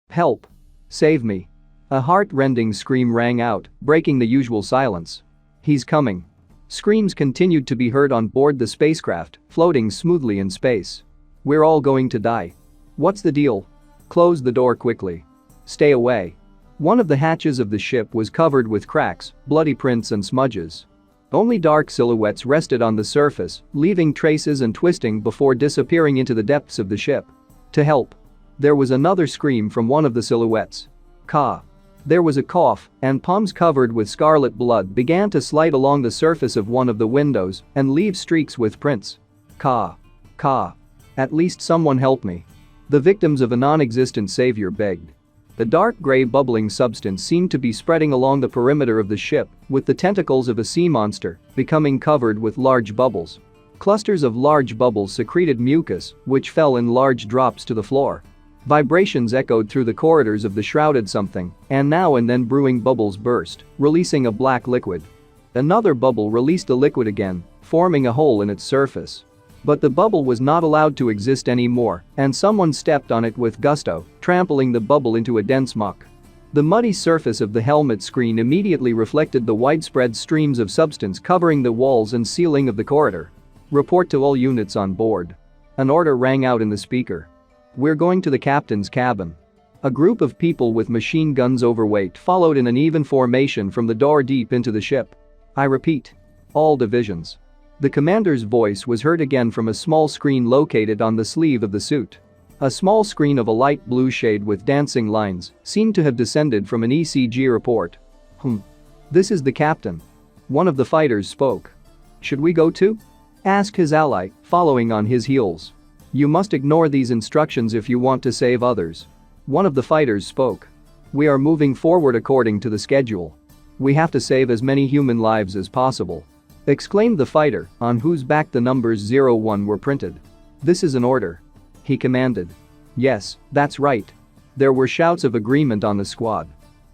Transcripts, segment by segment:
Help! Save me! A heart-rending scream rang out, breaking the usual silence. He's coming. Screams continued to be heard on board the spacecraft, floating smoothly in space. We're all going to die. What's the deal? Close the door quickly. Stay away. One of the hatches of the ship was covered with cracks, bloody prints and smudges. Only dark silhouettes rested on the surface, leaving traces and twisting before disappearing into the depths of the ship. To help. There was another scream from one of the silhouettes. Ka. There was a cough, and palms covered with scarlet blood began to slide along the surface of one of the windows and leave streaks with prints. Ka. Ka. At least someone help me. The victims of a non-existent savior begged. The dark gray bubbling substance seemed to be spreading along the perimeter of the ship, with the tentacles of a sea monster becoming covered with large bubbles. Clusters of large bubbles secreted mucus, which fell in large drops to the floor. Vibrations echoed through the corridors of the shrouded something, and now and then brewing bubbles burst, releasing a black liquid. Another bubble released the liquid again, forming a hole in its surface. But the bubble was not allowed to exist anymore, and someone stepped on it with gusto, trampling the bubble into a dense muck. The muddy surface of the helmet screen immediately reflected the widespread streams of substance covering the walls and ceiling of the corridor. Report to all units on board. An order rang out in the speaker. We're going to the captain's cabin. A group of people with machine guns overweight followed in an even formation from the door deep into the ship. I repeat. All divisions. The commander's voice was heard again from a small screen located on the sleeve of the suit. A small screen of a light blue shade with dancing lines seemed to have descended from an ECG report. This is the captain. One of the fighters spoke. Should we go too? Asked his ally, following on his heels. You must ignore these instructions if you want to save others. One of the fighters spoke. We are moving forward according to the schedule. We have to save as many human lives as possible. Exclaimed the fighter, on whose back the numbers 01 were printed. This is an order. He commanded. Yes, that's right. There were shouts of agreement on the squad.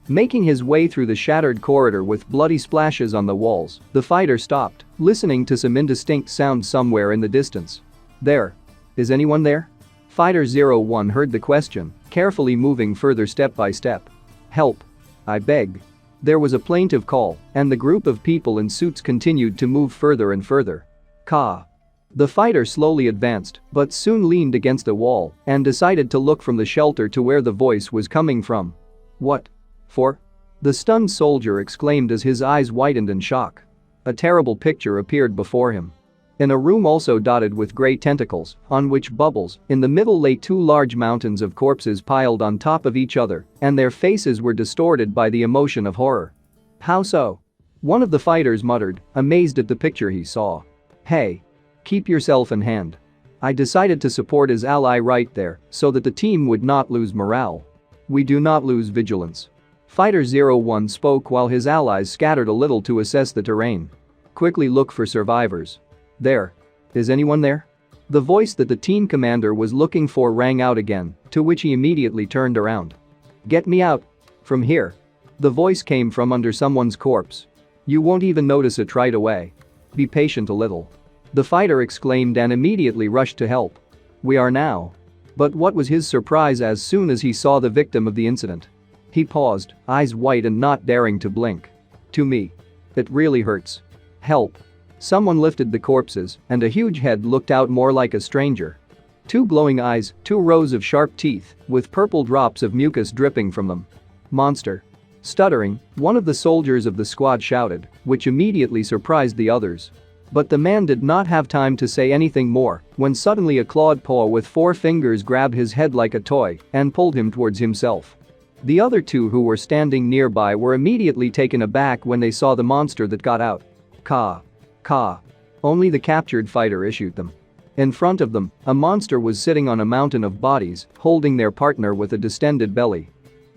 Making his way through the shattered corridor with bloody splashes on the walls, the fighter stopped, listening to some indistinct sound somewhere in the distance. There. Is anyone there? Fighter 01 heard the question, carefully moving further step by step. Help. I beg. There was a plaintive call, and the group of people in suits continued to move further and further. Ka. The fighter slowly advanced, but soon leaned against a wall and decided to look from the shelter to where the voice was coming from. What? For? The stunned soldier exclaimed as his eyes widened in shock. A terrible picture appeared before him. In a room also dotted with gray tentacles, on which bubbles, in the middle lay two large mountains of corpses piled on top of each other, and their faces were distorted by the emotion of horror. How so? One of the fighters muttered, amazed at the picture he saw. Hey. Keep yourself in hand. I decided to support his ally right there, so that the team would not lose morale. We do not lose vigilance. Fighter 01 spoke while his allies scattered a little to assess the terrain. Quickly look for survivors. There. Is anyone there? The voice that the team commander was looking for rang out again, to which he immediately turned around. Get me out. From here. The voice came from under someone's corpse. You won't even notice it right away. Be patient a little. The fighter exclaimed and immediately rushed to help. We are now. But what was his surprise as soon as he saw the victim of the incident? He paused, eyes wide and not daring to blink. To me. It really hurts. Help. Someone lifted the corpses, and a huge head looked out more like a stranger. Two glowing eyes, two rows of sharp teeth, with purple drops of mucus dripping from them. Monster. Stuttering, one of the soldiers of the squad shouted, which immediately surprised the others. But the man did not have time to say anything more when suddenly a clawed paw with 4 fingers grabbed his head like a toy and pulled him towards himself. The other two who were standing nearby were immediately taken aback when they saw the monster that got out. Ka. Ka. Only the captured fighter issued them. In front of them, a monster was sitting on a mountain of bodies, holding their partner with a distended belly.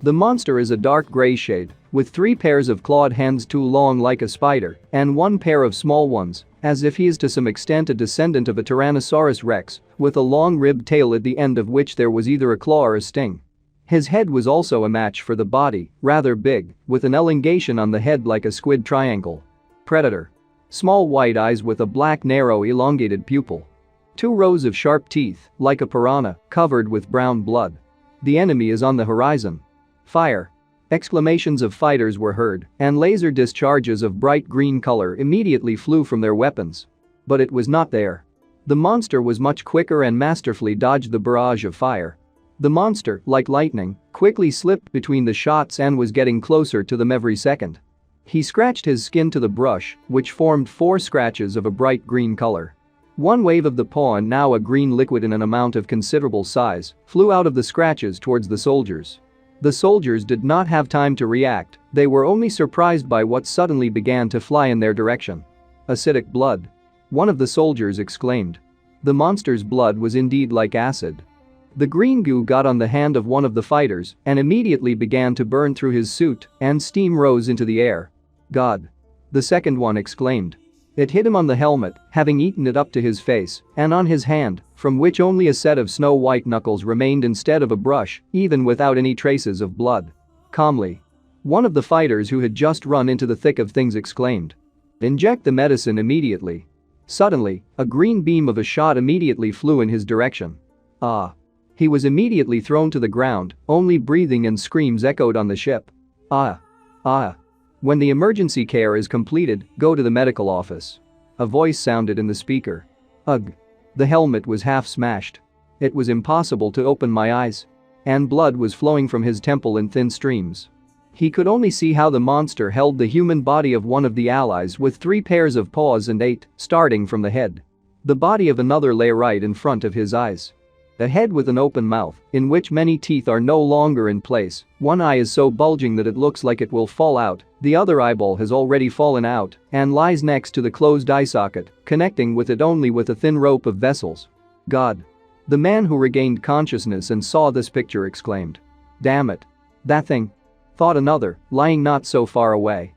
The monster is a dark gray shade, with 3 pairs of clawed hands, 2 long like a spider, and 1 pair of small ones, as if he is to some extent a descendant of a Tyrannosaurus rex, with a long ribbed tail at the end of which there was either a claw or a sting. His head was also a match for the body, rather big, with an elongation on the head like a squid triangle. Predator. Small white eyes with a black narrow elongated pupil. 2 rows of sharp teeth, like a piranha, covered with brown blood. The enemy is on the horizon. Fire. Exclamations of fighters were heard, and laser discharges of bright green color immediately flew from their weapons. But it was not there. The monster was much quicker and masterfully dodged the barrage of fire. The monster, like lightning, quickly slipped between the shots and was getting closer to them every second. He scratched his skin to the brush, which formed 4 scratches of a bright green color. One wave of the paw, and now a green liquid in an amount of considerable size, flew out of the scratches towards the soldiers. The soldiers did not have time to react, they were only surprised by what suddenly began to fly in their direction. Acidic blood. One of the soldiers exclaimed. The monster's blood was indeed like acid. The green goo got on the hand of one of the fighters and immediately began to burn through his suit, and steam rose into the air. God! The second one exclaimed. It hit him on the helmet, having eaten it up to his face, and on his hand, from which only a set of snow-white knuckles remained instead of a brush, even without any traces of blood. Calmly. One of the fighters who had just run into the thick of things exclaimed. Inject the medicine immediately. Suddenly, a green beam of a shot immediately flew in his direction. Ah! He was immediately thrown to the ground, only breathing and screams echoed on the ship. Ah! Ah! When the emergency care is completed, go to the medical office. A voice sounded in the speaker. Ugh! The helmet was half smashed. It was impossible to open my eyes. And blood was flowing from his temple in thin streams. He could only see how the monster held the human body of one of the allies with 3 pairs of paws and 8, starting from the head. The body of another lay right in front of his eyes. A head with an open mouth, in which many teeth are no longer in place, one eye is so bulging that it looks like it will fall out, the other eyeball has already fallen out and lies next to the closed eye socket, connecting with it only with a thin rope of vessels. God! The man who regained consciousness and saw this picture exclaimed. Damn it! That thing! Thought another, lying not so far away.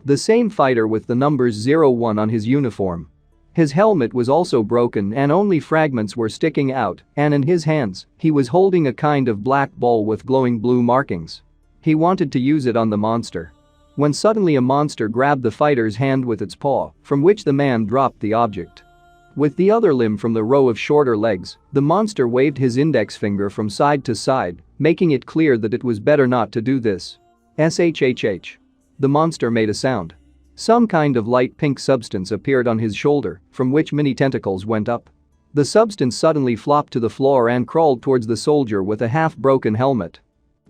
The same fighter with the numbers 01 on his uniform. His helmet was also broken and only fragments were sticking out, and in his hands, he was holding a kind of black ball with glowing blue markings. He wanted to use it on the monster. When suddenly a monster grabbed the fighter's hand with its paw, from which the man dropped the object. With the other limb from the row of shorter legs, the monster waved his index finger from side to side, making it clear that it was better not to do this. SHHH. The monster made a sound. Some kind of light pink substance appeared on his shoulder, from which many tentacles went up. The substance suddenly flopped to the floor and crawled towards the soldier with a half-broken helmet.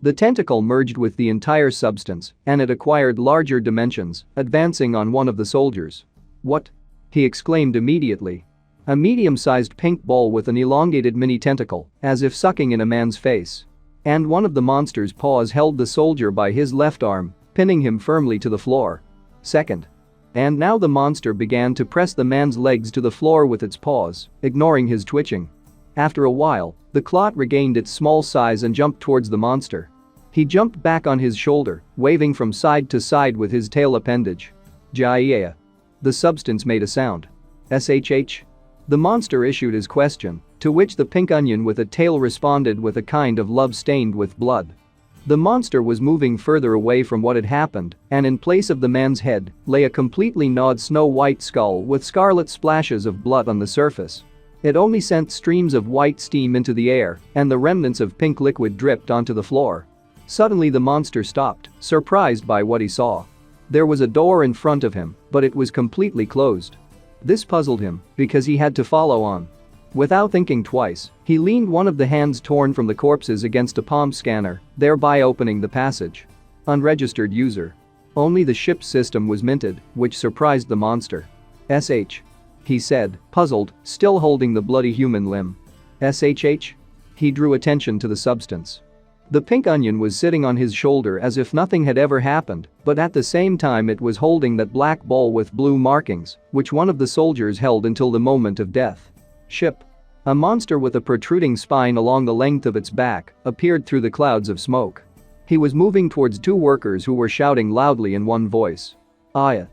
The tentacle merged with the entire substance, and it acquired larger dimensions, advancing on one of the soldiers. What? He exclaimed immediately. A medium-sized pink ball with an elongated mini-tentacle, as if sucking in a man's face. And one of the monster's paws held the soldier by his left arm, pinning him firmly to the floor. Second. And now the monster began to press the man's legs to the floor with its paws, ignoring his twitching. After a while, the clot regained its small size and jumped towards the monster. He jumped back on his shoulder, waving from side to side with his tail appendage. Jaya. The substance made a sound. SHH. The monster issued his question, to which the pink onion with a tail responded with a kind of love stained with blood. The monster was moving further away from what had happened, and in place of the man's head lay a completely gnawed snow-white skull with scarlet splashes of blood on the surface. It only sent streams of white steam into the air, and the remnants of pink liquid dripped onto the floor. Suddenly the monster stopped, surprised by what he saw. There was a door in front of him, but it was completely closed. This puzzled him, because he had to follow on. Without thinking twice, he leaned one of the hands torn from the corpses against a palm scanner, thereby opening the passage. Unregistered user. Only the ship's system was minted, which surprised the monster. SH. He said, puzzled, still holding the bloody human limb. SHH? He drew attention to the substance. The pink onion was sitting on his shoulder as if nothing had ever happened, but at the same time it was holding that black ball with blue markings, which one of the soldiers held until the moment of death. Ship. A monster with a protruding spine along the length of its back appeared through the clouds of smoke. He was moving towards 2 workers who were shouting loudly in one voice. Aya.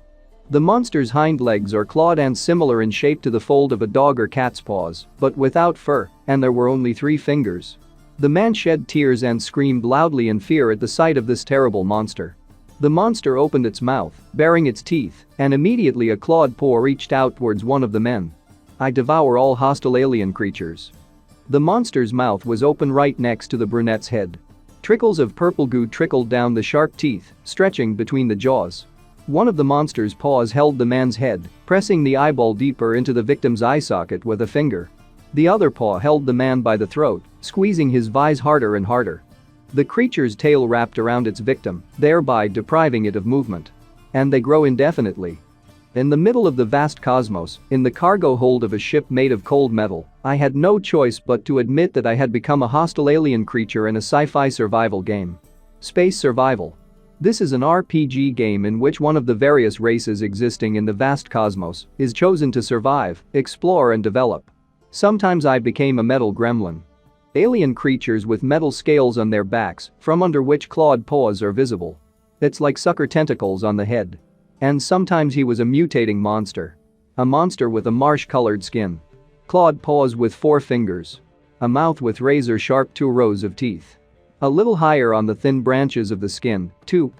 The monster's hind legs are clawed and similar in shape to the fold of a dog or cat's paws, but without fur, and there were only 3 fingers. The man shed tears and screamed loudly in fear at the sight of this terrible monster. The monster opened its mouth, baring its teeth, and immediately a clawed paw reached out towards one of the men. I devour all hostile alien creatures. The monster's mouth was open right next to the brunette's head. Trickles of purple goo trickled down the sharp teeth, stretching between the jaws. One of the monster's paws held the man's head, pressing the eyeball deeper into the victim's eye socket with a finger. The other paw held the man by the throat, squeezing his vise harder and harder. The creature's tail wrapped around its victim, thereby depriving it of movement. And they grow indefinitely. In the middle of the vast cosmos, in the cargo hold of a ship made of cold metal, I had no choice but to admit that I had become a hostile alien creature in a sci-fi survival game. Space survival. This is an RPG game in which one of the various races existing in the vast cosmos is chosen to survive, explore and develop. Sometimes I became a metal gremlin. Alien creatures with metal scales on their backs, from under which clawed paws are visible. It's like sucker tentacles on the head. And sometimes he was a mutating monster. A monster with a marsh-colored skin. Clawed paws with 4 fingers. A mouth with razor-sharp 2 rows of teeth. A little higher on the thin branches of the skin,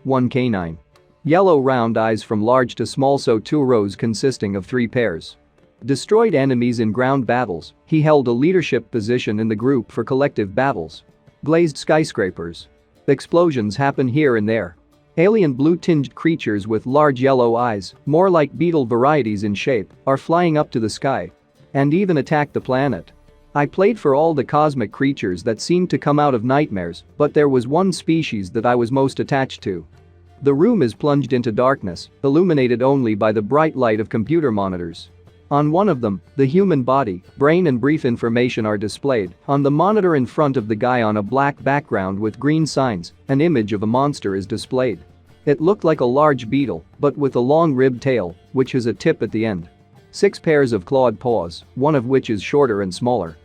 1 canine. Yellow round eyes from large to small, so 2 rows consisting of 3 pairs. Destroyed enemies in ground battles, he held a leadership position in the group for collective battles. Glazed skyscrapers. Explosions happen here and there. Alien blue-tinged creatures with large yellow eyes, more like beetle varieties in shape, are flying up to the sky. And even attack the planet. I played for all the cosmic creatures that seemed to come out of nightmares, but there was one species that I was most attached to. The room is plunged into darkness, illuminated only by the bright light of computer monitors. On one of them, the human body, brain and brief information are displayed. On the monitor in front of the guy on a black background with green signs, an image of a monster is displayed. It looked like a large beetle, but with a long ribbed tail, which has a tip at the end. 6 pairs of clawed paws, one of which is shorter and smaller.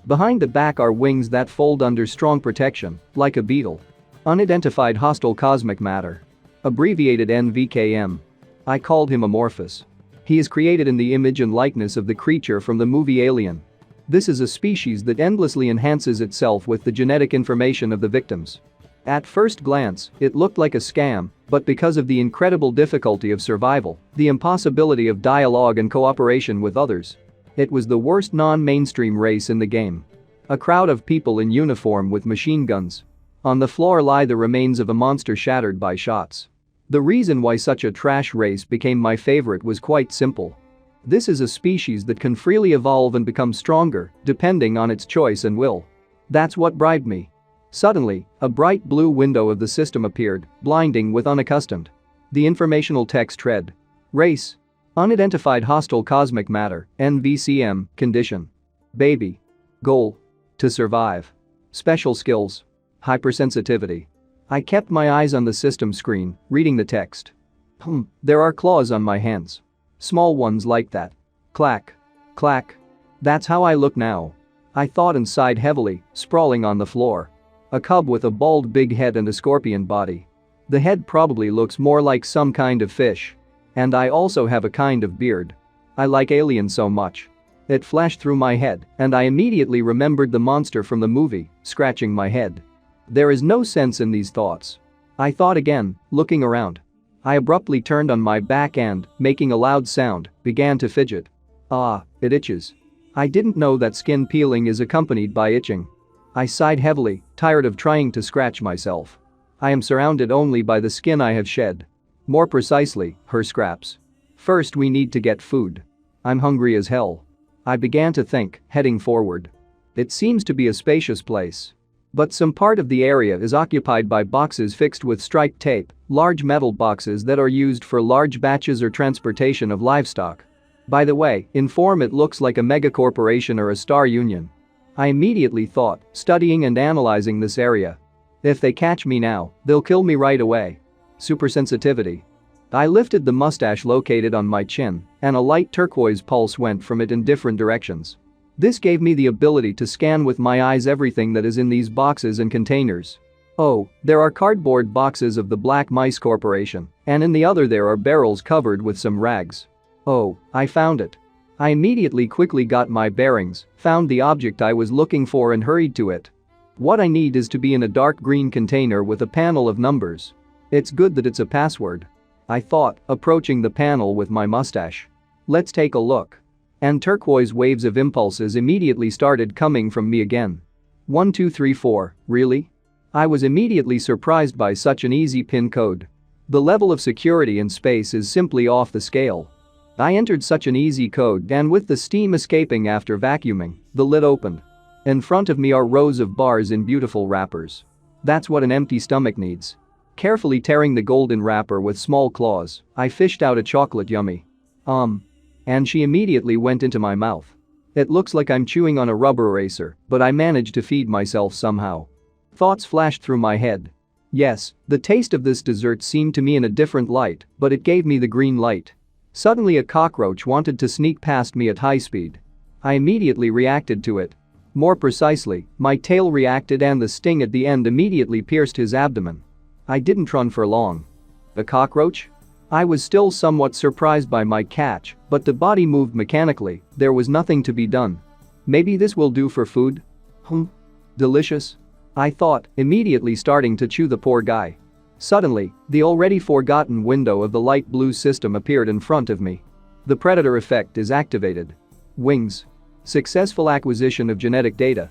Behind the back are wings that fold under strong protection, like a beetle. Unidentified hostile cosmic matter. Abbreviated NVKM. I called him Amorphous. He is created in the image and likeness of the creature from the movie Alien. This is a species that endlessly enhances itself with the genetic information of the victims. At first glance, it looked like a scam, but because of the incredible difficulty of survival, the impossibility of dialogue and cooperation with others, it was the worst non-mainstream race in the game. A crowd of people in uniform with machine guns. On the floor lie the remains of a monster shattered by shots. The reason why such a trash race became my favorite was quite simple. This is a species that can freely evolve and become stronger, depending on its choice and will. That's what bribed me. Suddenly, a bright blue window of the system appeared, blinding with unaccustomed. The informational text read. Race. Unidentified hostile cosmic matter, NVCM, condition. Baby. Goal. To survive. Special skills. Hypersensitivity. I kept my eyes on the system screen, reading the text. There are claws on my hands. Small ones like that. Clack. Clack. That's how I look now. I thought and sighed heavily, sprawling on the floor. A cub with a bald big head and a scorpion body. The head probably looks more like some kind of fish. And I also have a kind of beard. I like aliens so much. It flashed through my head, and I immediately remembered the monster from the movie, scratching my head. There is no sense in these thoughts. I thought again, looking around. I abruptly turned on my back and, making a loud sound, began to fidget. Ah, it itches. I didn't know that skin peeling is accompanied by itching. I sighed heavily, tired of trying to scratch myself. I am surrounded only by the skin I have shed. More precisely, her scraps. First we need to get food. I'm hungry as hell. I began to think, heading forward. It seems to be a spacious place. But some part of the area is occupied by boxes fixed with striped tape, large metal boxes that are used for large batches or transportation of livestock. By the way, in form it looks like a megacorporation or a star union. I immediately thought, studying and analyzing this area. If they catch me now, they'll kill me right away. Supersensitivity. I lifted the mustache located on my chin, and a light turquoise pulse went from it in different directions. This gave me the ability to scan with my eyes everything that is in these boxes and containers. Oh, there are cardboard boxes of the Black Mice Corporation, and in the other there are barrels covered with some rags. Oh, I found it. I immediately quickly got my bearings, found the object I was looking for and hurried to it. What I need is to be in a dark green container with a panel of numbers. It's good that it's a password. I thought, approaching the panel with my mustache. Let's take a look. And turquoise waves of impulses immediately started coming from me again. 1 2 3 4, really? I was immediately surprised by such an easy PIN code. The level of security in space is simply off the scale. I entered such an easy code and with the steam escaping after vacuuming, the lid opened. In front of me are rows of bars in beautiful wrappers. That's what an empty stomach needs. Carefully tearing the golden wrapper with small claws, I fished out a chocolate yummy. And she immediately went into my mouth. It looks like I'm chewing on a rubber eraser, but I managed to feed myself somehow. Thoughts flashed through my head. Yes, the taste of this dessert seemed to me in a different light, but it gave me the green light. Suddenly a cockroach wanted to sneak past me at high speed. I immediately reacted to it. More precisely, my tail reacted and the sting at the end immediately pierced his abdomen. I didn't run for long. A cockroach? I was still somewhat surprised by my catch, but the body moved mechanically, there was nothing to be done. Maybe this will do for food? Delicious? I thought, immediately starting to chew the poor guy. Suddenly, the already forgotten window of the light blue system appeared in front of me. The predator effect is activated. Wings. Successful acquisition of genetic data.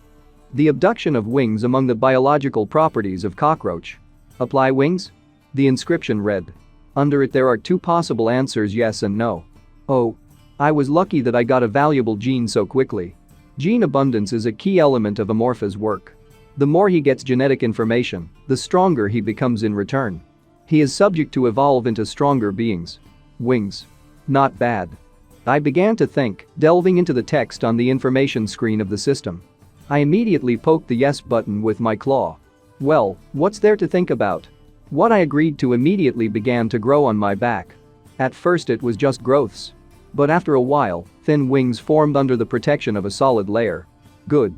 The abduction of wings among the biological properties of cockroach. Apply wings? The inscription read. Under it there are two possible answers, yes and no. Oh. I was lucky that I got a valuable gene so quickly. Gene abundance is a key element of Amorpha's work. The more he gets genetic information, the stronger he becomes in return. He is subject to evolve into stronger beings. Wings. Not bad. I began to think, delving into the text on the information screen of the system. I immediately poked the yes button with my claw. Well, what's there to think about? What I agreed to immediately began to grow on my back. At first it was just growths. But after a while, thin wings formed under the protection of a solid layer. Good.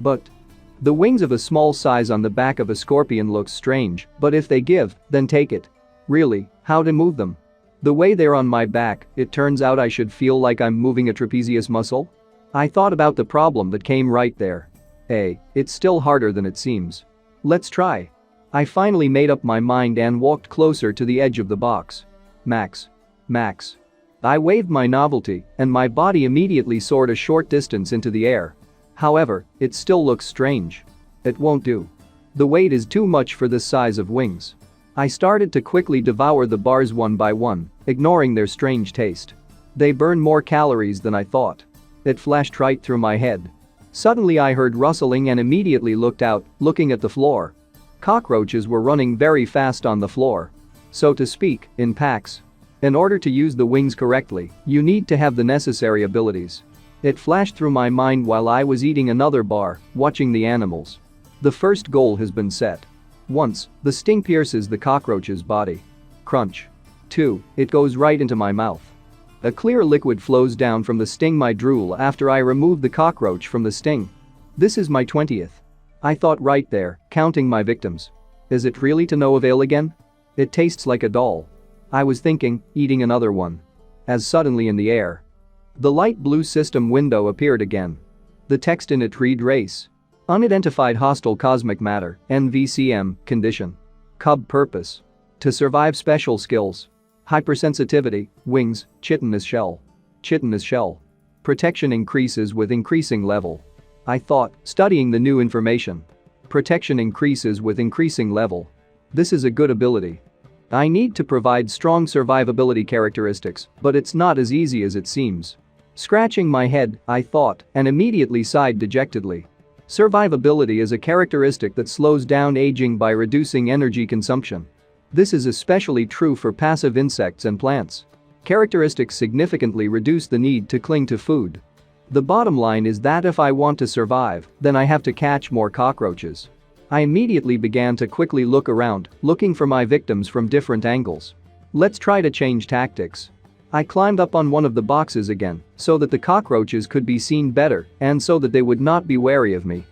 But the wings of a small size on the back of a scorpion looks strange, but if they give, then take it. Really, how to move them? The way they're on my back, it turns out I should feel like I'm moving a trapezius muscle? I thought about the problem that came right there. Hey, it's still harder than it seems. Let's try. I finally made up my mind and walked closer to the edge of the box. Max. Max. I waved my novelty, and my body immediately soared a short distance into the air. However, it still looks strange. It won't do. The weight is too much for this size of wings. I started to quickly devour the bars one by one, ignoring their strange taste. They burn more calories than I thought. It flashed right through my head. Suddenly I heard rustling and immediately looked out, looking at the floor. Cockroaches were running very fast on the floor. So to speak, in packs. In order to use the wings correctly, you need to have the necessary abilities. It flashed through my mind while I was eating another bar, watching the animals. The first goal has been set. Once, the sting pierces the cockroach's body. Crunch. 2. It goes right into my mouth. A clear liquid flows down from the sting, my drool, after I remove the cockroach from the sting. This is my 20th. I thought right there, counting my victims. Is it really to no avail again? It tastes like a doll. I was thinking, eating another one. As suddenly in the air, the light blue system window appeared again. The text in it read race. Unidentified hostile cosmic matter, NVCM, condition. Cub purpose. To survive special skills. Hypersensitivity, wings, chitinous shell. Chitinous shell. Protection increases with increasing level. I thought, studying the new information. Protection increases with increasing level. This is a good ability. I need to provide strong survivability characteristics, but it's not as easy as it seems. Scratching my head, I thought, and immediately sighed dejectedly. Survivability is a characteristic that slows down aging by reducing energy consumption. This is especially true for passive insects and plants. Characteristics significantly reduce the need to cling to food. The bottom line is that if I want to survive, then I have to catch more cockroaches. I immediately began to quickly look around, looking for my victims from different angles. Let's try to change tactics. I climbed up on one of the boxes again, so that the cockroaches could be seen better and so that they would not be wary of me.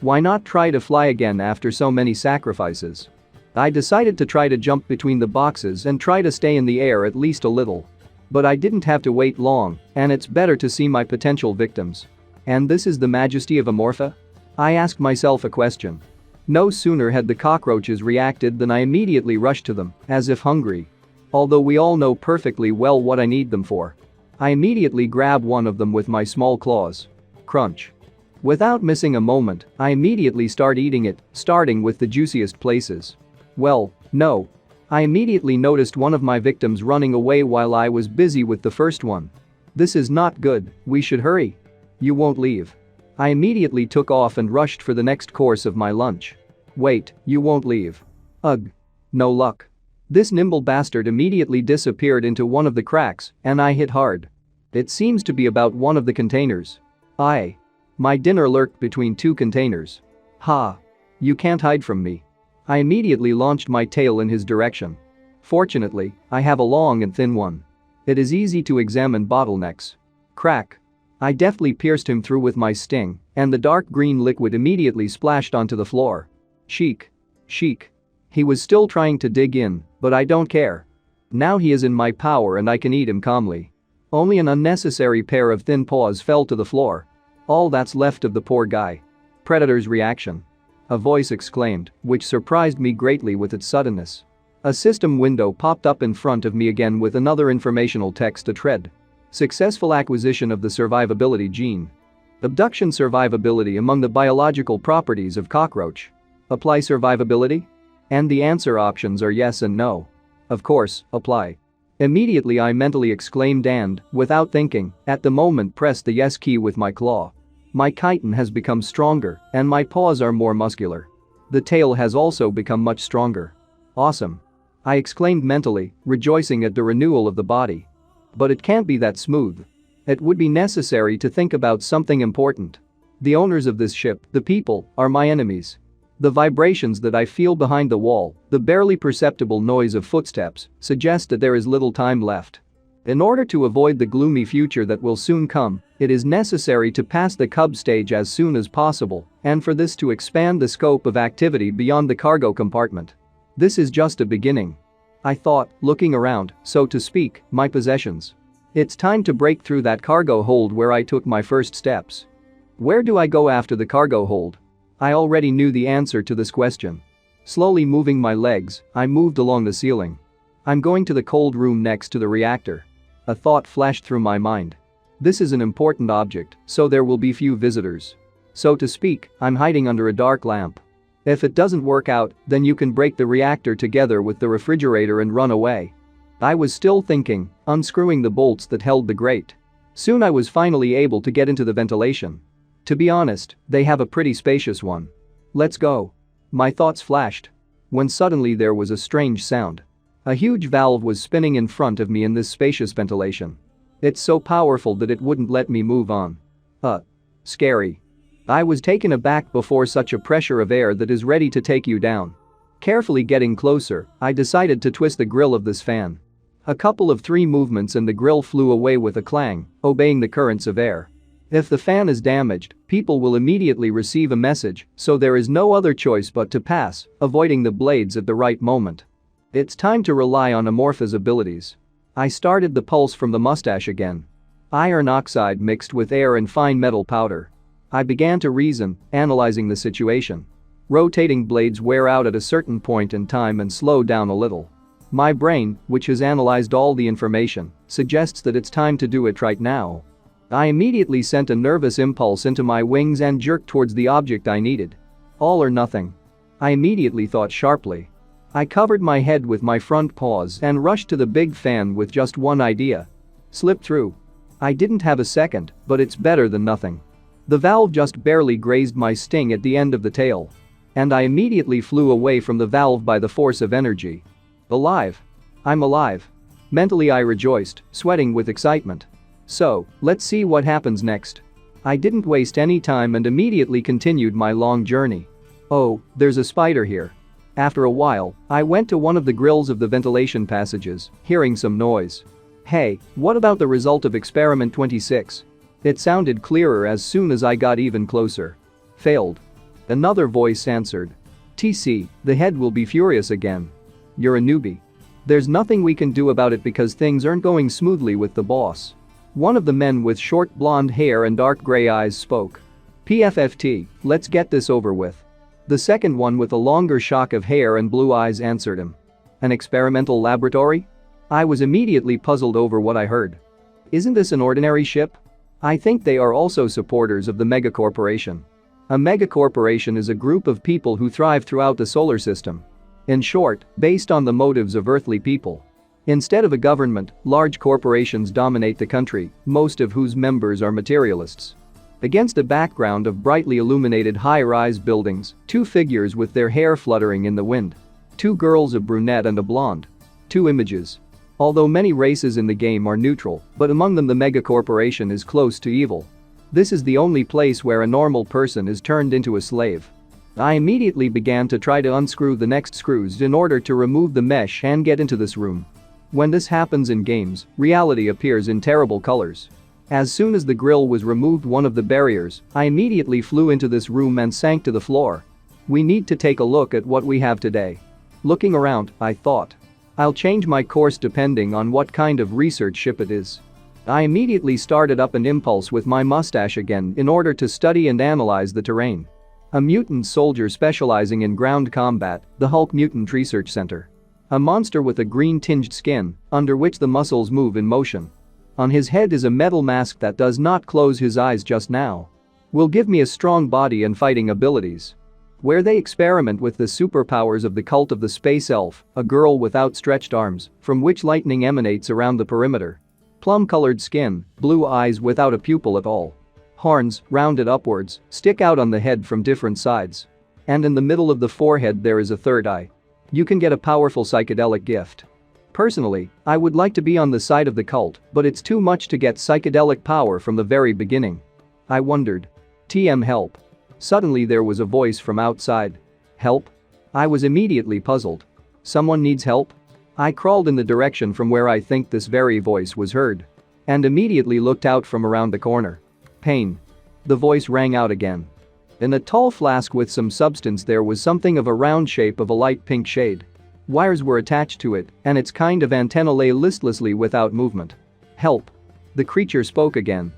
Why not try to fly again after so many sacrifices? I decided to try to jump between the boxes and try to stay in the air at least a little. But I didn't have to wait long, and it's better to see my potential victims. And this is the majesty of Amorpha? I asked myself a question. No sooner had the cockroaches reacted than I immediately rushed to them, as if hungry. Although we all know perfectly well what I need them for. I immediately grab one of them with my small claws. Crunch. Without missing a moment, I immediately start eating it, starting with the juiciest places. Well, no. I immediately noticed one of my victims running away while I was busy with the first one. This is not good, we should hurry. You won't leave. I immediately took off and rushed for the next course of my lunch. Wait, you won't leave. Ugh. No luck. This nimble bastard immediately disappeared into one of the cracks, and I hit hard. It seems to be about one of the containers. My dinner lurked between two containers. Ha. You can't hide from me. I immediately launched my tail in his direction. Fortunately, I have a long and thin one. It is easy to examine bottlenecks. Crack. I deftly pierced him through with my sting, and the dark green liquid immediately splashed onto the floor. Chic. Chic. He was still trying to dig in, but I don't care. Now he is in my power and I can eat him calmly. Only an unnecessary pair of thin paws fell to the floor. All that's left of the poor guy. Predator's reaction. A voice exclaimed, which surprised me greatly with its suddenness. A system window popped up in front of me again with another informational text to tread. Successful acquisition of the survivability gene. Abduction survivability among the biological properties of cockroach. Apply survivability? And the answer options are yes and no. Of course, apply. Immediately I mentally exclaimed and, without thinking, at the moment pressed the yes key with my claw. My chitin has become stronger and my paws are more muscular. The tail has also become much stronger. Awesome. I exclaimed mentally, rejoicing at the renewal of the body. But it can't be that smooth. It would be necessary to think about something important. The owners of this ship, the people, are my enemies. The vibrations that I feel behind the wall, the barely perceptible noise of footsteps, suggest that there is little time left. In order to avoid the gloomy future that will soon come, it is necessary to pass the cub stage as soon as possible, and for this to expand the scope of activity beyond the cargo compartment. This is just a beginning. I thought, looking around, so to speak, my possessions. It's time to break through that cargo hold where I took my first steps. Where do I go after the cargo hold? I already knew the answer to this question. Slowly moving my legs, I moved along the ceiling. I'm going to the cold room next to the reactor. A thought flashed through my mind. This is an important object, so there will be few visitors. So to speak, I'm hiding under a dark lamp. If it doesn't work out, then you can break the reactor together with the refrigerator and run away. I was still thinking, unscrewing the bolts that held the grate. Soon I was finally able to get into the ventilation. To be honest, they have a pretty spacious one. Let's go. My thoughts flashed. When suddenly there was a strange sound. A huge valve was spinning in front of me in this spacious ventilation. It's so powerful that it wouldn't let me move on. Scary. I was taken aback before such a pressure of air that is ready to take you down. Carefully getting closer, I decided to twist the grill of this fan. A couple of 3 movements and the grill flew away with a clang, obeying the currents of air. If the fan is damaged, people will immediately receive a message, so there is no other choice but to pass, avoiding the blades at the right moment. It's time to rely on Amorpha's abilities. I started the pulse from the mustache again. Iron oxide mixed with air and fine metal powder. I began to reason, analyzing the situation. Rotating blades wear out at a certain point in time and slow down a little. My brain, which has analyzed all the information, suggests that it's time to do it right now. I immediately sent a nervous impulse into my wings and jerked towards the object I needed. All or nothing. I immediately thought sharply. I covered my head with my front paws and rushed to the big fan with just one idea. Slip through. I didn't have a second, but it's better than nothing. The valve just barely grazed my sting at the end of the tail. And I immediately flew away from the valve by the force of energy. Alive. I'm alive. Mentally I rejoiced, sweating with excitement. So, let's see what happens next. I didn't waste any time and immediately continued my long journey. Oh, there's a spider here. After a while, I went to one of the grills of the ventilation passages, hearing some noise. Hey, what about the result of experiment 26? It sounded clearer as soon as I got even closer. Failed. Another voice answered. TC, the head will be furious again. You're a newbie. There's nothing we can do about it because things aren't going smoothly with the boss. One of the men with short blonde hair and dark gray eyes spoke. PFFT, let's get this over with. The second one with a longer shock of hair and blue eyes answered him. An experimental laboratory? I was immediately puzzled over what I heard. Isn't this an ordinary ship? I think they are also supporters of the megacorporation. A megacorporation is a group of people who thrive throughout the solar system. In short, based on the motives of earthly people. Instead of a government, large corporations dominate the country, most of whose members are materialists. Against a background of brightly illuminated high-rise buildings, two figures with their hair fluttering in the wind. Two girls, a brunette and a blonde. Two images. Although many races in the game are neutral, but among them the megacorporation is close to evil. This is the only place where a normal person is turned into a slave. I immediately began to try to unscrew the next screws in order to remove the mesh and get into this room. When this happens in games, reality appears in terrible colors. As soon as the grill was removed, one of the barriers, I immediately flew into this room and sank to the floor. We need to take a look at what we have today. Looking around, I thought. I'll change my course depending on what kind of research ship it is. I immediately started up an impulse with my mustache again in order to study and analyze the terrain. A mutant soldier specializing in ground combat, the Hulk Mutant Research Center. A monster with a green-tinged skin, under which the muscles move in motion. On his head is a metal mask that does not close his eyes just now. Will give me a strong body and fighting abilities. Where they experiment with the superpowers of the cult of the space elf, a girl with outstretched arms, from which lightning emanates around the perimeter. Plum-colored skin, blue eyes without a pupil at all. Horns, rounded upwards, stick out on the head from different sides. And in the middle of the forehead there is a third eye. You can get a powerful psychedelic gift. Personally, I would like to be on the side of the cult, but it's too much to get psychedelic power from the very beginning. I wondered. TM help. Suddenly there was a voice from outside. Help? I was immediately puzzled. Someone needs help? I crawled in the direction from where I think this very voice was heard. And immediately looked out from around the corner. Pain. The voice rang out again. In a tall flask with some substance there was something of a round shape of a light pink shade. Wires were attached to it, and its kind of antenna lay listlessly without movement. Help. The creature spoke again.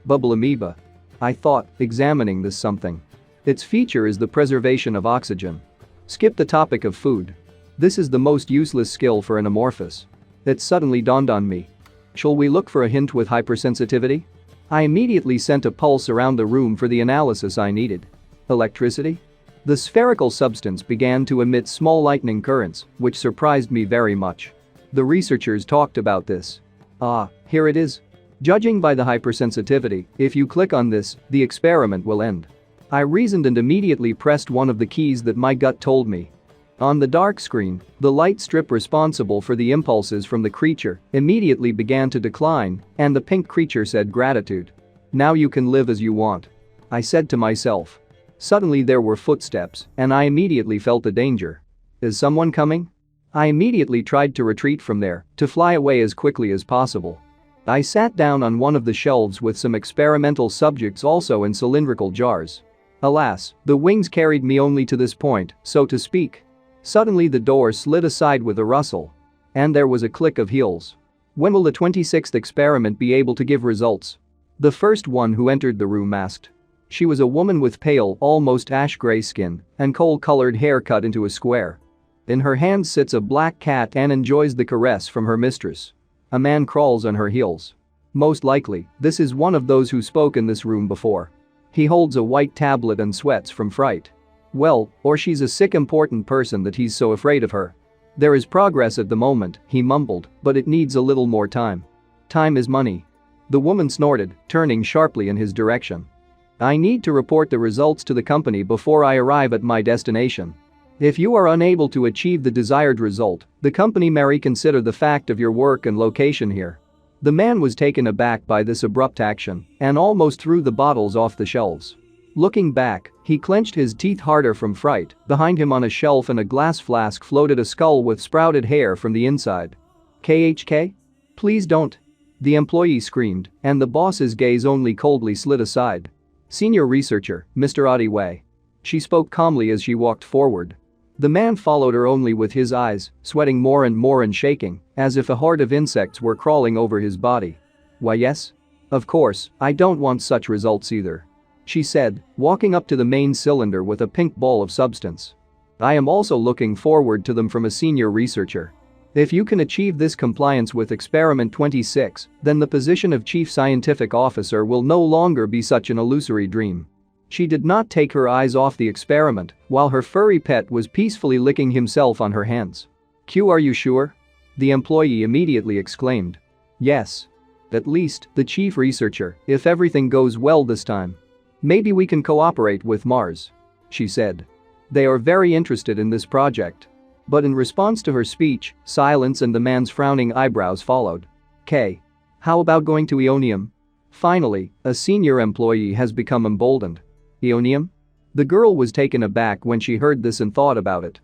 Bubble amoeba. I thought, examining this something. Its feature is the preservation of oxygen. Skip the topic of food. This is the most useless skill for an amorphous. It suddenly dawned on me. Shall we look for a hint with hypersensitivity? I immediately sent a pulse around the room for the analysis I needed. Electricity? The spherical substance began to emit small lightning currents, which surprised me very much. The researchers talked about this. Ah, here it is. Judging by the hypersensitivity, if you click on this, the experiment will end. I reasoned and immediately pressed one of the keys that my gut told me. On the dark screen, the light strip responsible for the impulses from the creature immediately began to decline, and the pink creature said, "Gratitude. Now you can live as you want." I said to myself. Suddenly there were footsteps, and I immediately felt the danger. Is someone coming? I immediately tried to retreat from there, to fly away as quickly as possible. I sat down on one of the shelves with some experimental subjects also in cylindrical jars. Alas, the wings carried me only to this point, so to speak. Suddenly the door slid aside with a rustle. And there was a click of heels. When will the 26th experiment be able to give results? The first one who entered the room asked. She was a woman with pale, almost ash-gray skin and coal-colored hair cut into a square. In her hand sits a black cat and enjoys the caress from her mistress. A man crawls on her heels. Most likely, this is one of those who spoke in this room before. He holds a white tablet and sweats from fright. Well, or she's a sick important person that he's so afraid of her. There is progress at the moment, he mumbled, but it needs a little more time. Time is money. The woman snorted, turning sharply in his direction. I need to report the results to the company before I arrive at my destination. If you are unable to achieve the desired result, the company may reconsider the fact of your work and location here. The man was taken aback by this abrupt action and almost threw the bottles off the shelves. Looking back, he clenched his teeth harder from fright. Behind him on a shelf in a glass flask floated a skull with sprouted hair from the inside. KHK? Please don't. The employee screamed, and the boss's gaze only coldly slid aside. Senior researcher, Mr. Adiway. She spoke calmly as she walked forward. The man followed her only with his eyes, sweating more and shaking, as if a horde of insects were crawling over his body. Why yes? Of course, I don't want such results either. She said, walking up to the main cylinder with a pink ball of substance. I am also looking forward to them from a senior researcher. If you can achieve this compliance with Experiment 26, then the position of Chief Scientific Officer will no longer be such an illusory dream. She did not take her eyes off the experiment while her furry pet was peacefully licking himself on her hands. "Q, are you sure?" the employee immediately exclaimed. "Yes. At least, the chief researcher, if everything goes well this time. Maybe we can cooperate with Mars," she said. "They are very interested in this project." But in response to her speech, silence and the man's frowning eyebrows followed. "K. How about going to Ionium?" Finally, a senior employee has become emboldened. "Ionium?" The girl was taken aback when she heard this and thought about it.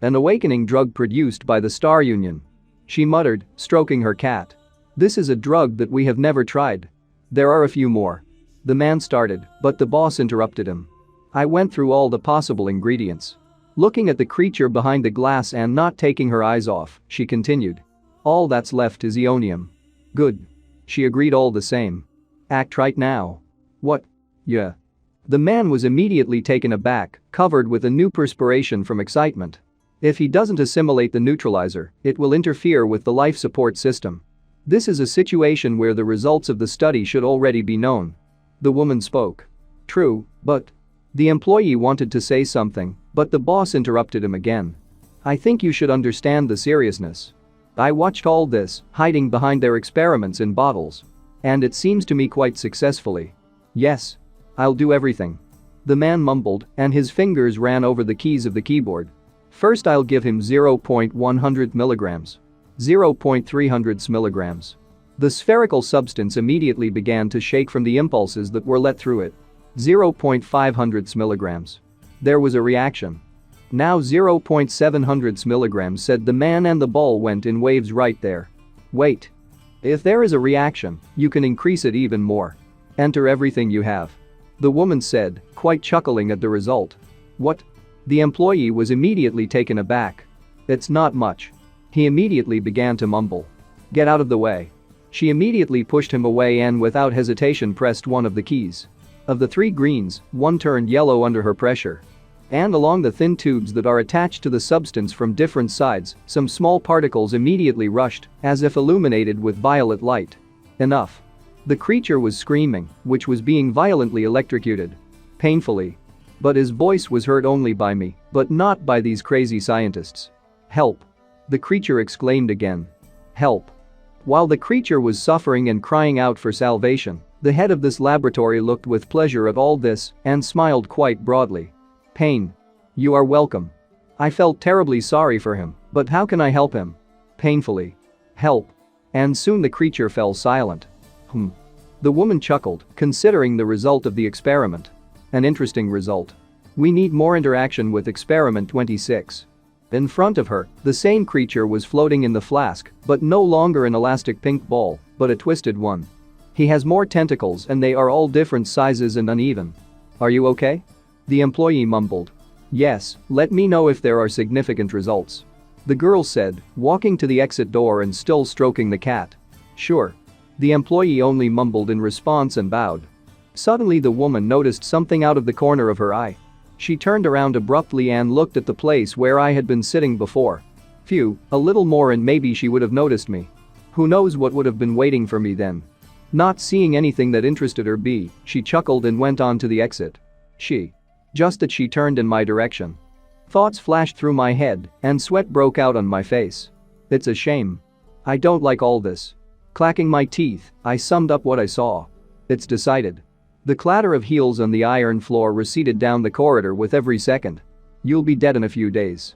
An awakening drug produced by the Star Union," she muttered, stroking her cat. "This is a drug that we have never tried. There are a few more." The man started, but the boss interrupted him. "I went through all the possible ingredients." Looking at the creature behind the glass and not taking her eyes off, she continued. "All that's left is Ionium." "Good." She agreed all the same. "Act right now." "What?" "Yeah." The man was immediately taken aback, covered with a new perspiration from excitement. If he doesn't assimilate the neutralizer, it will interfere with the life support system. This is a situation where the results of the study should already be known. The woman spoke. "True, but..." The employee wanted to say something, but the boss interrupted him again. "I think you should understand the seriousness. I watched all this, hiding behind their experiments in bottles. And it seems to me quite successfully. Yes. I'll do everything." The man mumbled, and his fingers ran over the keys of the keyboard. "First I'll give him 0.100 milligrams. 0.300 milligrams." The spherical substance immediately began to shake from the impulses that were let through it. 0.500 milligrams. There was a reaction. "Now 0.700 milligrams," said the man, and the ball went in waves right there. "Wait. If there is a reaction, you can increase it even more. Enter everything you have," the woman said, quite chuckling at the result. "What?" The employee was immediately taken aback. "It's not much." He immediately began to mumble. "Get out of the way." She immediately pushed him away and without hesitation pressed one of the keys. Of the three greens, one turned yellow under her pressure. And along the thin tubes that are attached to the substance from different sides, some small particles immediately rushed, as if illuminated with violet light. "Enough." The creature was screaming, which was being violently electrocuted. Painfully. But his voice was heard only by me, but not by these crazy scientists. "Help." The creature exclaimed again. "Help." While the creature was suffering and crying out for salvation, the head of this laboratory looked with pleasure at all this and smiled quite broadly. "Pain. You are welcome." I felt terribly sorry for him, but how can I help him? Painfully. "Help." And soon the creature fell silent. The woman chuckled, considering the result of the experiment. An interesting result. We need more interaction with Experiment 26. In front of her, the same creature was floating in the flask, but no longer an elastic pink ball, but a twisted one. He has more tentacles and they are all different sizes and uneven. "Are you okay?" the employee mumbled. "Yes, let me know if there are significant results," the girl said, walking to the exit door and still stroking the cat. "Sure." The employee only mumbled in response and bowed. Suddenly the woman noticed something out of the corner of her eye. She turned around abruptly and looked at the place where I had been sitting before. Phew, a little more and maybe she would have noticed me. Who knows what would have been waiting for me then. Not seeing anything that interested her, she chuckled and went on to the exit. Just as she turned in my direction. Thoughts flashed through my head and sweat broke out on my face. It's a shame. I don't like all this. Clacking my teeth, I summed up what I saw. It's decided. The clatter of heels on the iron floor receded down the corridor with every second. You'll be dead in a few days.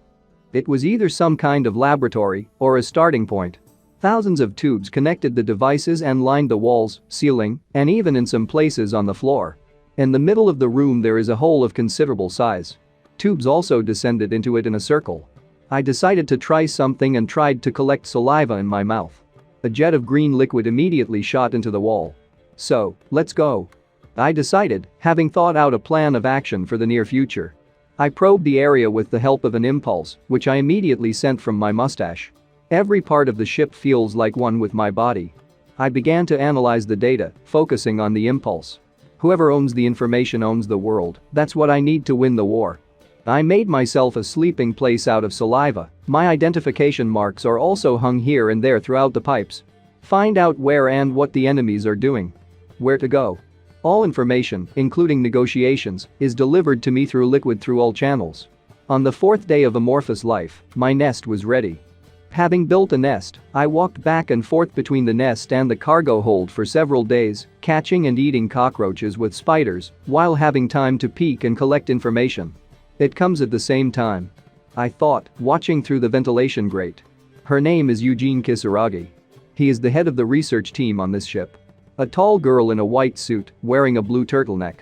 It was either some kind of laboratory or a starting point. Thousands of tubes connected the devices and lined the walls, ceiling, and even in some places on the floor. In the middle of the room there is a hole of considerable size. Tubes also descended into it in a circle. I decided to try something and tried to collect saliva in my mouth. A jet of green liquid immediately shot into the wall. So, let's go. I decided, having thought out a plan of action for the near future. I probed the area with the help of an impulse, which I immediately sent from my mustache. Every part of the ship feels like one with my body. I began to analyze the data, focusing on the impulse. Whoever owns the information owns the world, that's what I need to win the war. I made myself a sleeping place out of saliva My identification marks are also hung here and there throughout the pipes. Find out where and what the enemies are doing. Where to go. All information, including negotiations, is delivered to me through liquid through all channels. On the fourth day of amorphous life, my nest was ready. Having built a nest, I walked back and forth between the nest and the cargo hold for several days, catching and eating cockroaches with spiders, while having time to peek and collect information. It comes at the same time. I thought, watching through the ventilation grate. Her name is Eugene Kisaragi. He is the head of the research team on this ship. A tall girl in a white suit, wearing a blue turtleneck.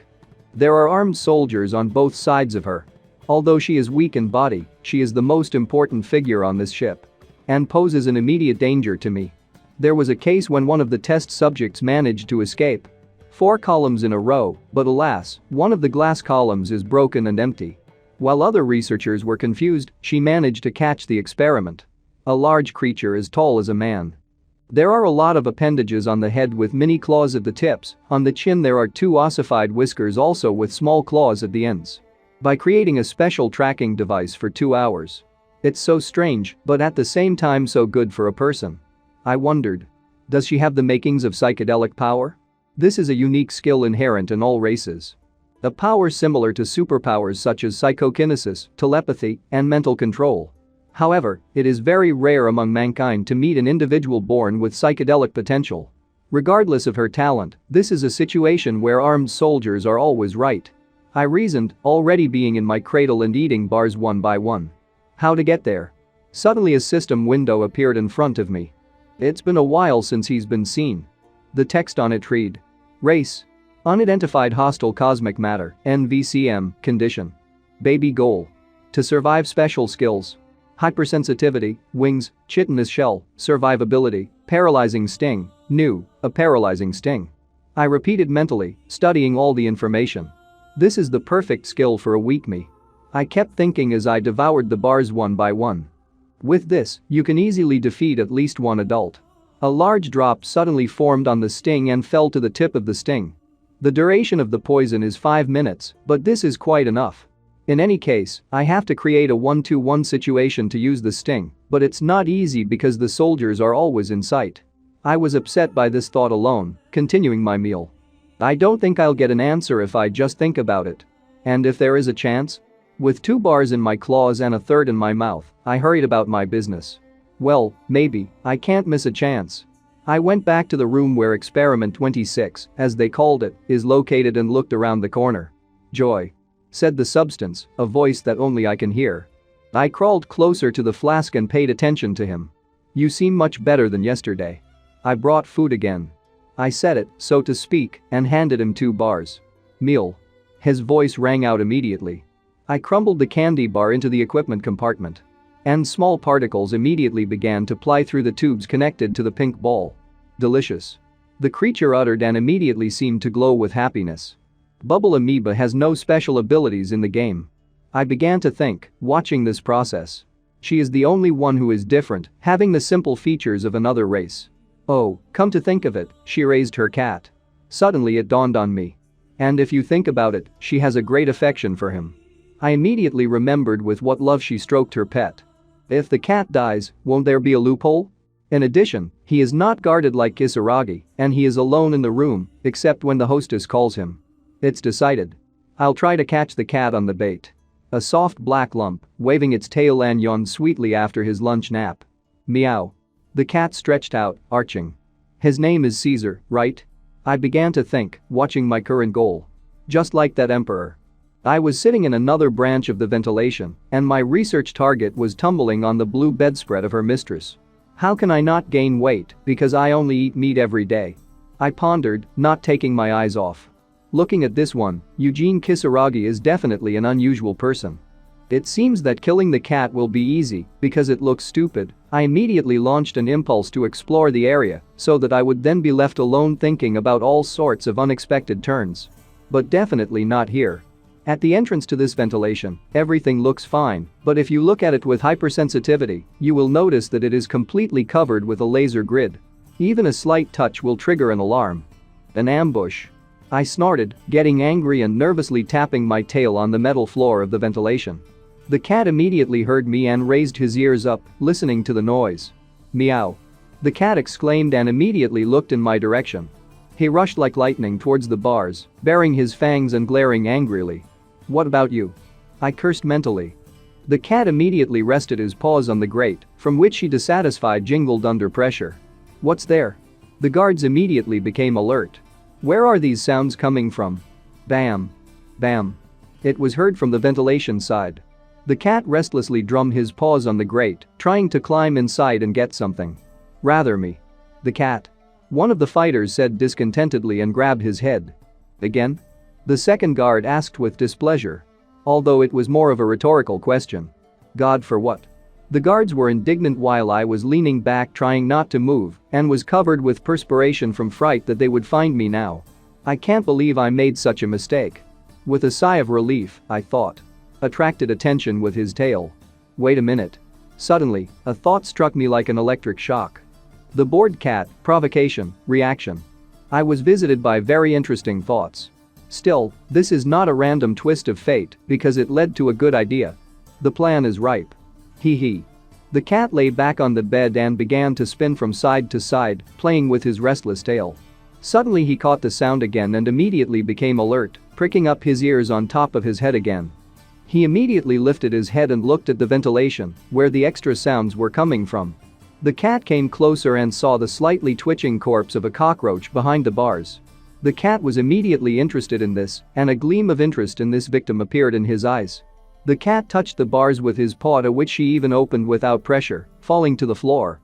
There are armed soldiers on both sides of her. Although she is weak in body, she is the most important figure on this ship. And poses an immediate danger to me. There was a case when one of the test subjects managed to escape. 4 columns in a row, but alas, one of the glass columns is broken and empty. While other researchers were confused, she managed to catch the experiment. A large creature as tall as a man. There are a lot of appendages on the head with mini claws at the tips. On the chin there are 2 ossified whiskers also with small claws at the ends. By creating a special tracking device for 2 hours. It's so strange, but at the same time so good for a person. I wondered. Does she have the makings of psychedelic power? This is a unique skill inherent in all races. A power similar to superpowers such as psychokinesis, telepathy, and mental control. However, it is very rare among mankind to meet an individual born with psychedelic potential. Regardless of her talent, this is a situation where armed soldiers are always right. I reasoned, already being in my cradle and eating bars one by one. How to get there? Suddenly a system window appeared in front of me. It's been a while since he's been seen. The text on it read. Race. Unidentified hostile cosmic matter, NVCM, condition. Baby goal. To survive special skills. Hypersensitivity, wings, chitinous shell, survivability, paralyzing sting, new, a paralyzing sting. I repeated mentally, studying all the information. This is the perfect skill for a weak me. I kept thinking as I devoured the bars one by one. With this, you can easily defeat at least one adult. A large drop suddenly formed on the sting and fell to the tip of the sting. The duration of the poison is 5 minutes, but this is quite enough. In any case, I have to create a 1-to-1 situation to use the sting, but it's not easy because the soldiers are always in sight. I was upset by this thought alone, continuing my meal. I don't think I'll get an answer if I just think about it. And if there is a chance? With 2 bars in my claws and a third in my mouth, I hurried about my business. Well, maybe, I can't miss a chance. I went back to the room where experiment 26, as they called it, is located and looked around the corner. Joy. Said the substance, a voice that only I can hear. I crawled closer to the flask and paid attention to him. You seem much better than yesterday. I brought food again. I said it, so to speak, and handed him 2 bars. Meal. His voice rang out immediately. I crumbled the candy bar into the equipment compartment. And small particles immediately began to ply through the tubes connected to the pink ball. Delicious. The creature uttered and immediately seemed to glow with happiness. Bubble Amoeba has no special abilities in the game. I began to think, watching this process. She is the only one who is different, having the simple features of another race. Oh, come to think of it, she raised her cat. Suddenly it dawned on me. And if you think about it, she has a great affection for him. I immediately remembered with what love she stroked her pet. If the cat dies, won't there be a loophole? In addition, he is not guarded like Kisaragi, and he is alone in the room, except when the hostess calls him. It's decided. I'll try to catch the cat on the bait. A soft black lump, waving its tail and yawned sweetly after his lunch nap. Meow. The cat stretched out, arching. His name is Caesar, right? I began to think, watching my current goal. Just like that emperor. I was sitting in another branch of the ventilation, and my research target was tumbling on the blue bedspread of her mistress. How can I not gain weight because I only eat meat every day? I pondered, not taking my eyes off. Looking at this one, Eugene Kisaragi is definitely an unusual person. It seems that killing the cat will be easy because it looks stupid. I immediately launched an impulse to explore the area so that I would then be left alone thinking about all sorts of unexpected turns. But definitely not here. At the entrance to this ventilation, everything looks fine, but if you look at it with hypersensitivity, you will notice that it is completely covered with a laser grid. Even a slight touch will trigger an alarm. An ambush. I snorted, getting angry and nervously tapping my tail on the metal floor of the ventilation. The cat immediately heard me and raised his ears up, listening to the noise. Meow. The cat exclaimed and immediately looked in my direction. He rushed like lightning towards the bars, baring his fangs and glaring angrily. What about you? I cursed mentally. The cat immediately rested his paws on the grate, from which he dissatisfied jingled under pressure. What's there? The guards immediately became alert. Where are these sounds coming from? Bam. Bam. It was heard from the ventilation side. The cat restlessly drummed his paws on the grate, trying to climb inside and get something. Rather me. The cat. One of the fighters said discontentedly and grabbed his head. Again? The second guard asked with displeasure. Although it was more of a rhetorical question. God for what? The guards were indignant while I was leaning back trying not to move and was covered with perspiration from fright that they would find me now. I can't believe I made such a mistake. With a sigh of relief, I thought. Attracted attention with his tail. Wait a minute. Suddenly, a thought struck me like an electric shock. The bored cat, provocation, reaction. I was visited by very interesting thoughts. Still, this is not a random twist of fate because it led to a good idea. The plan is ripe. Hee hee. The cat lay back on the bed and began to spin from side to side, playing with his restless tail. Suddenly he caught the sound again and immediately became alert, pricking up his ears on top of his head again. He immediately lifted his head and looked at the ventilation, where the extra sounds were coming from. The cat came closer and saw the slightly twitching corpse of a cockroach behind the bars. The cat was immediately interested in this, and a gleam of interest in this victim appeared in his eyes. The cat touched the bars with his paw, to which she even opened without pressure, falling to the floor.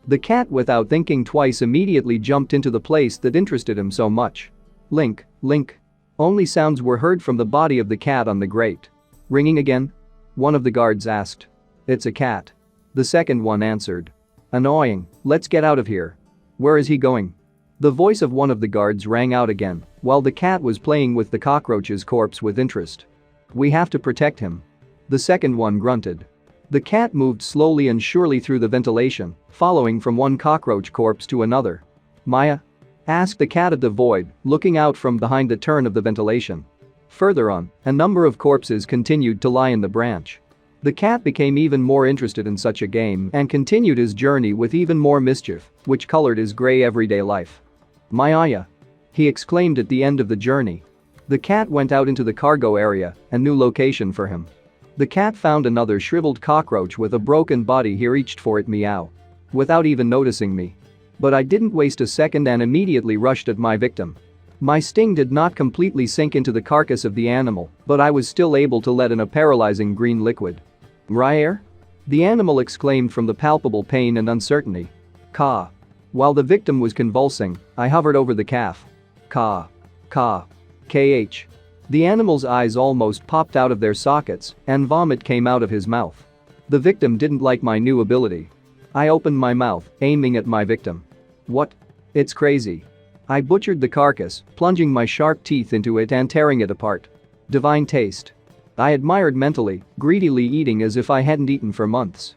The cat, without thinking twice, immediately jumped into the place that interested him so much. Link, link. Only sounds were heard from the body of the cat on the grate. Ringing again? One of the guards asked. It's a cat. The second one answered. Annoying, let's get out of here. Where is he going? The voice of one of the guards rang out again, while the cat was playing with the cockroach's corpse with interest. We have to protect him. The second one grunted. The cat moved slowly and surely through the ventilation, following from one cockroach corpse to another. Maya? Asked the cat at the void, looking out from behind the turn of the ventilation. Further on, a number of corpses continued to lie in the branch. The cat became even more interested in such a game and continued his journey with even more mischief, which colored his gray everyday life. Maya! He exclaimed at the end of the journey. The cat went out into the cargo area, a new location for him. The cat found another shriveled cockroach with a broken body. He reached for it, meow. Without even noticing me. But I didn't waste a second and immediately rushed at my victim. My sting did not completely sink into the carcass of the animal, but I was still able to let in a paralyzing green liquid. Ryer? The animal exclaimed from the palpable pain and uncertainty. Ka. While the victim was convulsing, I hovered over the calf. Ka. Ka. KH. The animal's eyes almost popped out of their sockets, and vomit came out of his mouth. The victim didn't like my new ability. I opened my mouth, aiming at my victim. What? It's crazy. I butchered the carcass, plunging my sharp teeth into it and tearing it apart. Divine taste. I admired mentally, greedily eating as if I hadn't eaten for months.